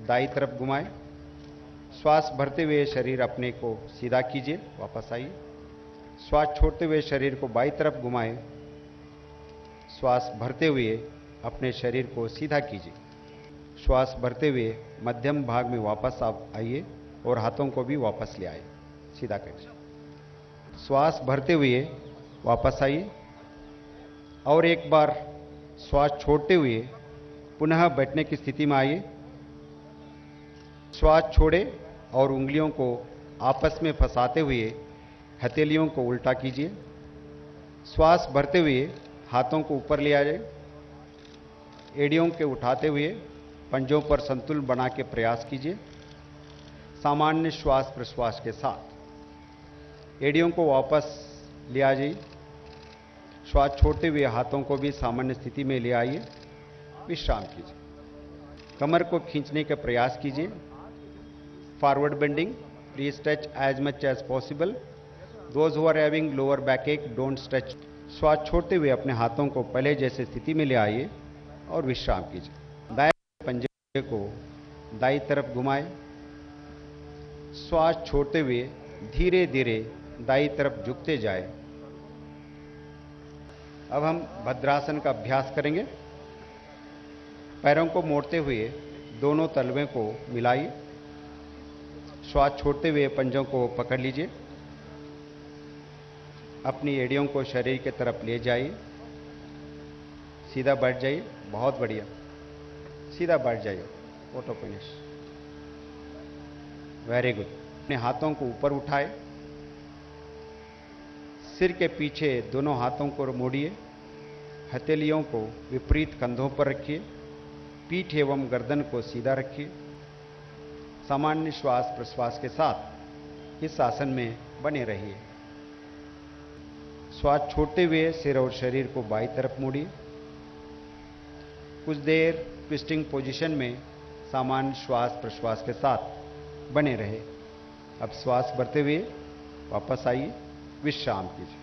दाई तरफ घुमाएं। श्वास भरते हुए शरीर अपने को सीधा कीजिए, वापस आइए। श्वास छोड़ते हुए शरीर को बाईं तरफ घुमाएं। श्वास भरते हुए अपने शरीर को सीधा कीजिए। श्वास भरते हुए मध्यम भाग में वापस आप आइए और हाथों को भी वापस ले आए, सीधा करिए। श्वास भरते हुए वापस आइए और एक बार श्वास छोड़ते हुए पुनः बैठने की स्थिति में आइए। श्वास छोड़े और उंगलियों को आपस में फंसाते हुए हथेलियों को उल्टा कीजिए। श्वास भरते हुए हाथों को ऊपर ले आ जाए। एड़ियों के उठाते हुए पंजों पर संतुलन बना के प्रयास कीजिए, सामान्य श्वास प्रश्वास के साथ। एड़ियों को वापस ले आ जाइए। श्वास छोड़ते हुए हाथों को भी सामान्य स्थिति में ले आइए, विश्राम कीजिए। कमर को खींचने का प्रयास कीजिए। Forward bending, please stretch as much as possible. Those who are having lower back ache, don't stretch. श्वास छोड़ते हुए अपने हाथों को पहले जैसे स्थिति में ले आइए और विश्राम कीजिए। दाएं पंजे को दाईं तरफ घुमाएं। श्वास छोड़ते हुए धीरे धीरे दाईं तरफ झुकते जाए। अब हम भद्रासन का अभ्यास करेंगे। पैरों को मोड़ते हुए दोनों तलवे को मिलाइए। श्वास छोड़ते हुए पंजों को पकड़ लीजिए। अपनी एड़ियों को शरीर के तरफ ले जाइए। सीधा बैठ जाइए, बहुत बढ़िया। सीधा बैठ जाइए, ऑटो फिनिश, वेरी गुड। अपने हाथों को ऊपर उठाए। सिर के पीछे दोनों हाथों को मोड़िए। हथेलियों को विपरीत कंधों पर रखिए। पीठ एवं गर्दन को सीधा रखिए। सामान्य श्वास प्रश्वास के साथ इस आसन में बने रहिए। श्वास छोड़ते हुए सिर और शरीर को बाईं तरफ मोड़िए। कुछ देर ट्विस्टिंग पोजीशन में सामान्य श्वास प्रश्वास के साथ बने रहे। अब श्वास भरते हुए वापस आइए, विश्राम कीजिए।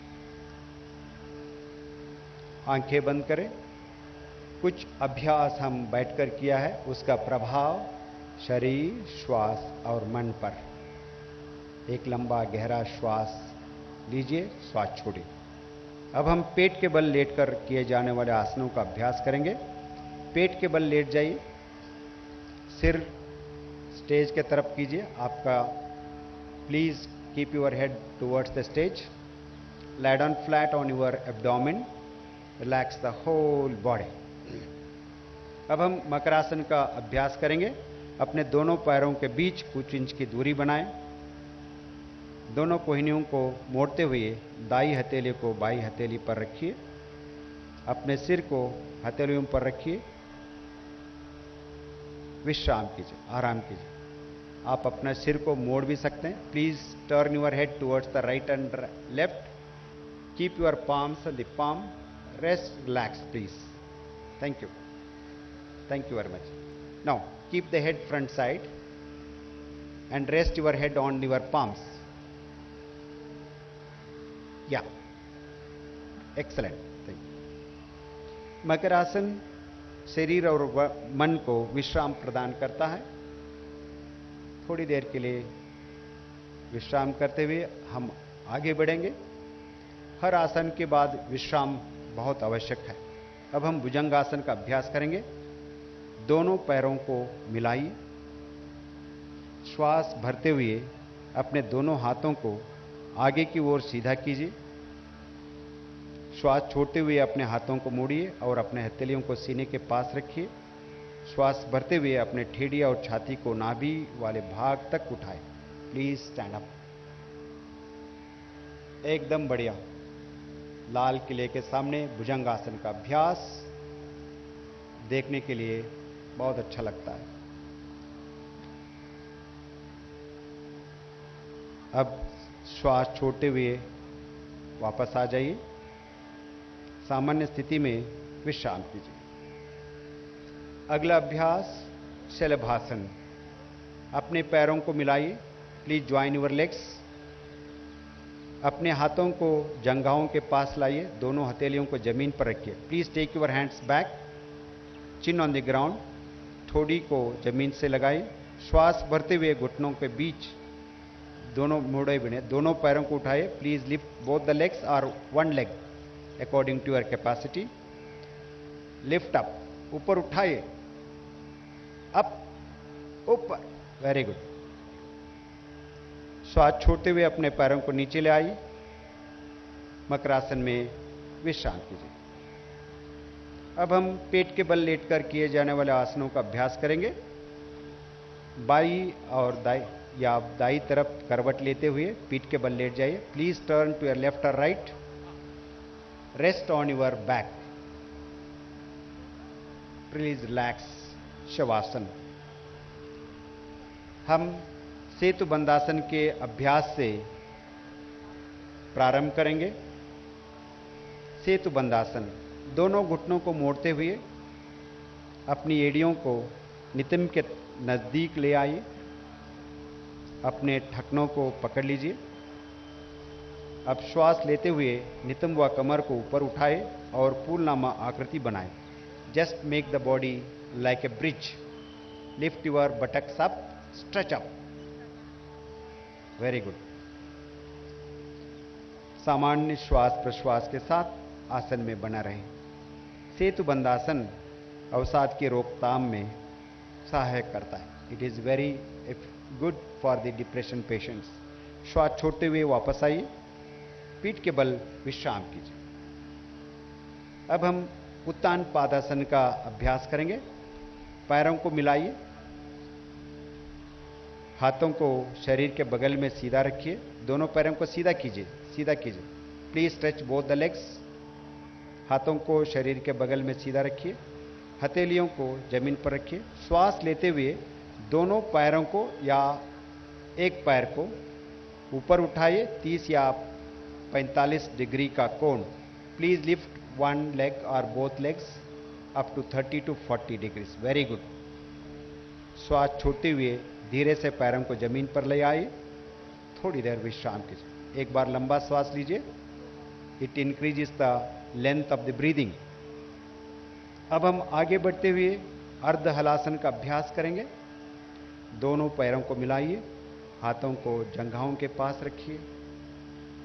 आंखें बंद करें। कुछ अभ्यास हम बैठकर किया है, उसका प्रभाव शरीर, श्वास और मन पर। एक लंबा गहरा श्वास लीजिए, श्वास छोड़िए। अब हम पेट के बल लेटकर किए जाने वाले आसनों का अभ्यास करेंगे। पेट के बल लेट जाइए। सिर स्टेज के तरफ कीजिए आपका। Please keep your head towards the stage. lie down flat on your abdomen. Relax the whole body. अब हम मकरासन का अभ्यास करेंगे। अपने दोनों पैरों के बीच कुछ इंच की दूरी बनाएं। दोनों कोहनियों को मोड़ते हुए दाई हथेली को बाई हथेली पर रखिए। अपने सिर को हथेलियों पर रखिए। विश्राम कीजिए, आराम कीजिए। आप अपना सिर को मोड़ भी सकते हैं। Please turn your head towards the right and left. Keep your palms on the palm. Rest, relax, please. Thank you. Thank you very much. Now, keep the head front side and rest your head on your palms. Yeah. Excellent. Thank you. Makarasana शरीर और मन को विश्राम प्रदान करता है। थोड़ी देर के लिए विश्राम करते हुए हम आगे बढ़ेंगे। हर आसन के बाद विश्राम बहुत आवश्यक है। अब हम भुजंगासन का अभ्यास करेंगे। दोनों पैरों को मिलाइए। श्वास भरते हुए अपने दोनों हाथों को आगे की ओर सीधा कीजिए। श्वास छोड़ते हुए अपने हाथों को मोड़िए और अपने हथेलियों को सीने के पास रखिए। श्वास भरते हुए अपने ठेडिया और छाती को नाभि वाले भाग तक उठाएं। Please stand up. एकदम बढ़िया। लाल किले के सामने भुजंगासन का अभ्यास देखने के लिए बहुत अच्छा लगता है। अब श्वास छोड़ते हुए वापस आ जाइए। सामान्य स्थिति में विश्राम कीजिए। अगला अभ्यास शलभासन। अपने पैरों को मिलाइए। Please join your legs. अपने हाथों को जंघाओं के पास लाइए। दोनों हथेलियों को जमीन पर रखिए। Please take your hands back, chin on the ground, ठोड़ी को जमीन से लगाई। श्वास भरते हुए घुटनों के बीच दोनों मोड़े बिने, दोनों पैरों को उठाए। Please lift both the legs और one leg according to your capacity. Lift up, ऊपर उठाइए, अप, ऊपर, वेरी गुड। श्वास छोड़ते हुए अपने पैरों को नीचे ले आई। मकरासन में विश्राम कीजिए। अब हम पेट के बल लेटकर किए जाने वाले आसनों का अभ्यास करेंगे। बाई और दाई या दाई तरफ करवट लेते हुए पीठ के बल लेट जाइए। Please turn to your left और right. Rest on your back. Please relax. Shavasana. हम सेतु बंदासन के अभ्यास से प्रारंभ करेंगे। सेतु बंदासन, दोनों घुटनों को मोड़ते हुए अपनी एड़ियों को नितंब के नजदीक ले आइए। अपने ठकनों को पकड़ लीजिए। अब श्वास लेते हुए नितंब व कमर को ऊपर उठाए और फूलनामा आकृति बनाए। Just make the body like a bridge. Lift your buttocks up, stretch up, very good. सामान्य श्वास प्रश्वास के साथ आसन में बना रहे। सेतु बंदासन अवसाद की रोकथाम में सहायक करता है। It is very good for the depression patients. श्वास छोड़ते हुए वापस आइए। पीठ के बल विश्राम कीजिए। अब हम उत्तान पादासन का अभ्यास करेंगे। पैरों को मिलाइए। हाथों को शरीर के बगल में सीधा रखिए। दोनों पैरों को सीधा कीजिए, सीधा कीजिए। Please stretch both the legs. हाथों को शरीर के बगल में सीधा रखिए। हथेलियों को जमीन पर रखिए। श्वास लेते हुए दोनों पैरों को या एक पैर को ऊपर उठाइए। 30 या 45 डिग्री का कोण। प्लीज लिफ्ट वन लेग और both legs up to 30 to 40 degrees, very good. श्वास छोड़ते हुए धीरे से पैरों को जमीन पर ले आइए। थोड़ी देर विश्राम कीजिए। एक बार लंबा श्वास लीजिए। It increases the length of the breathing. अब हम आगे बढ़ते हुए अर्ध हलासन का अभ्यास करेंगे। दोनों पैरों को मिलाइए। हाथों को जंघाओं के पास रखिए।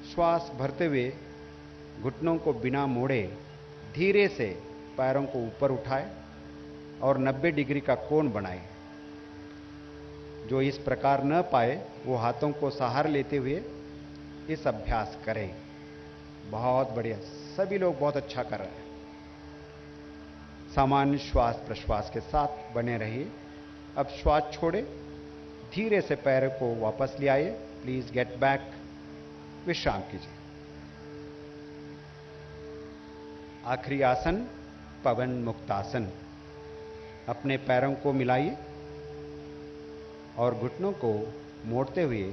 श्वास भरते हुए घुटनों को बिना मोड़े धीरे से पैरों को ऊपर उठाए और 90 डिग्री का कोण बनाए। जो इस प्रकार न पाए वो हाथों को सहारा लेते हुए इस अभ्यास करें। बहुत बढ़िया, सभी लोग बहुत अच्छा कर रहे हैं। सामान्य श्वास प्रश्वास के साथ बने रहिए। अब श्वास छोड़े, धीरे से पैर को वापस ले आइए। Please get back. विश्राम कीजिए। आखिरी आसन पवन मुक्तासन। अपने पैरों को मिलाइए और घुटनों को मोड़ते हुए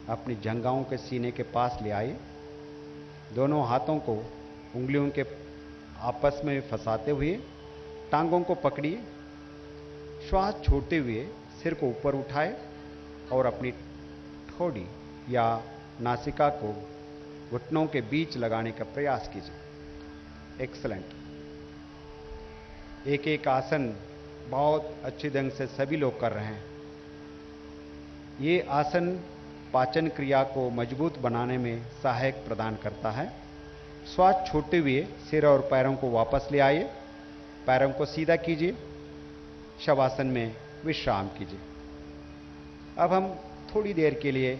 अपनी जंघाओं के सीने के पास ले आइए। दोनों हाथों को उंगलियों के आपस में फंसाते हुए टांगों को पकड़िए। श्वास छोड़ते हुए सिर को ऊपर उठाए और अपनी ठोड़ी या नासिका को घुटनों के बीच लगाने का प्रयास कीजिए। एक्सलेंट। एक एक आसन बहुत अच्छे ढंग से सभी लोग कर रहे हैं। ये आसन पाचन क्रिया को मजबूत बनाने में सहायक प्रदान करता है। श्वास छोड़ते हुए सिर और पैरों को वापस ले आइए। पैरों को सीधा कीजिए। शवासन में विश्राम कीजिए। अब हम थोड़ी देर के लिए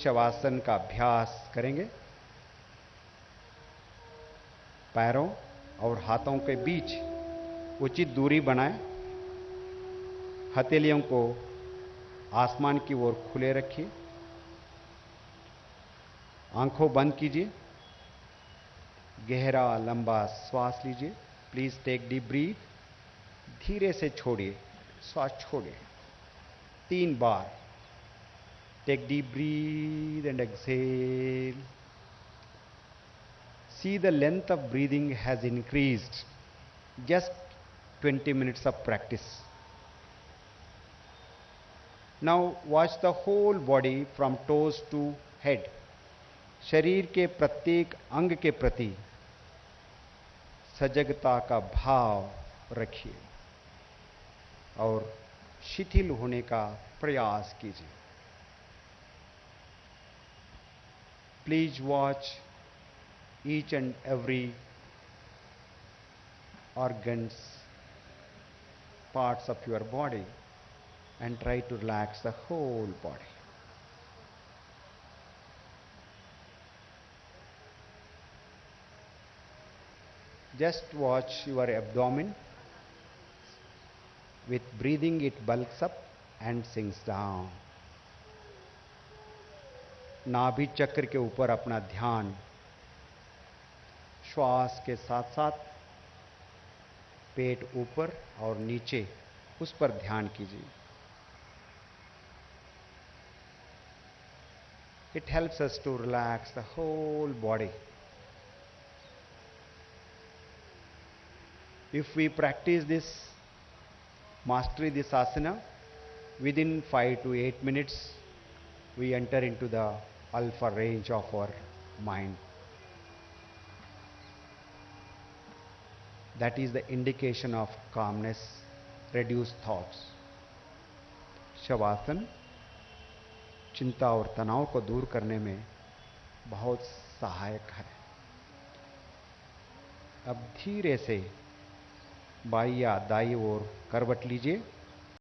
शवासन का अभ्यास करेंगे। पैरों और हाथों के बीच उचित दूरी बनाएं। हथेलियों को आसमान की ओर खुले रखिए। आंखों बंद कीजिए। गहरा लंबा श्वास लीजिए। Please take deep breath. धीरे से छोड़िए। श्वास छोड़िए 3 बार। Take deep breath and exhale. See, the length of breathing has increased. Just 20 minutes of practice. Now watch the whole body from toes to head. शरीर के प्रत्येक अंग के प्रति सजगता का भाव रखिए। और शिथिल होने का प्रयास कीजिए। Please watch each and every organs, parts of your body, and try to relax the whole body. Just watch your abdomen. With breathing, it bulks up and sinks down. नाभि चक्र के ऊपर अपना ध्यान श्वास के साथ साथ पेट ऊपर और नीचे उस पर ध्यान कीजिए। It helps us to relax the whole body. If we practice this, master this asana, within 5 to 8 minutes, we enter into the alpha range of our mind. That is the indication of calmness, reduced thoughts. Shavasana चिंता और तनाव को दूर करने में बहुत सहायक है। अब धीरे से बाईं या दाईं ओर करवट लीजिए